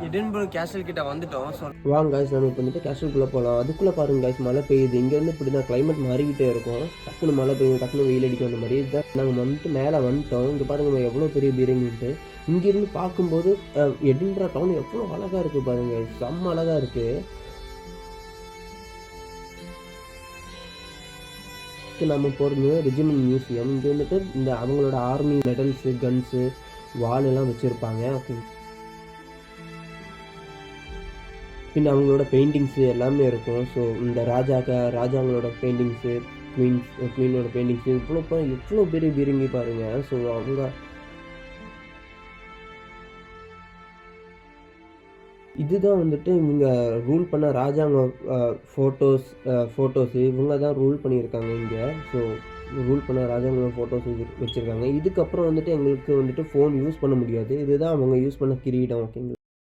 Edinburgh கேசல் கிட்ட வந்துட்டோம். வாங்க கைஸ், நம்ம இப்போ வந்துட்டு கேசல்குள்ளே போகலாம். அதுக்குள்ளே பாருங்க கைஸ், மழை பெய்யுது. இங்கேருந்து இப்படி தான் கிளைமேட் மாறிக்கிட்டே இருக்கும். டக்குன்னு மழை பெய்யும், டக்குன்னு வெயில் அடிக்கும். அந்த மாதிரி இதுதான் நாங்கள் வந்துட்டு மேலே வந்துட்டோம். இங்கே பாருங்க எவ்வளோ பெரிய பீரங்கிட்டு. இங்கேருந்து பார்க்கும்போது எடின்பர்க் டவுன் எவ்வளோ அழகாக இருக்குது பாருங்க, செம்ம அழகாக இருக்குது. நம்ம போகிறது ரெஜிமெண்ட் மியூசியம். இங்கே வந்துட்டு இந்த அவங்களோட ஆர்மி மெடல்ஸு, கன்ஸு, வால் எல்லாம் வச்சுருப்பாங்க. ஓகே, பின் அவங்களோட பெயிண்டிங்ஸு எல்லாமே இருக்கும். ஸோ இந்த ராஜாங்களோட பெயிண்டிங்ஸு, குவீனோட பெயிண்டிங்ஸு, எவ்வளோ பெரிய பீரங்கி பாருங்கள். ஸோ அவங்க இதுதான் வந்துட்டு இவங்க ரூல் பண்ண ராஜாங்க ஃபோட்டோஸு இவங்க தான் ரூல் பண்ணியிருக்காங்க இங்கே. ஸோ ரூல் பண்ண ராஜாங்களோட ஃபோட்டோஸ் வச்சுருக்காங்க. இதுக்கப்புறம் வந்துட்டு எங்களுக்கு வந்துட்டு ஃபோன் யூஸ் பண்ண முடியாது. இதுதான் அவங்க யூஸ் பண்ண கிரீடம். ஓகேங்களா.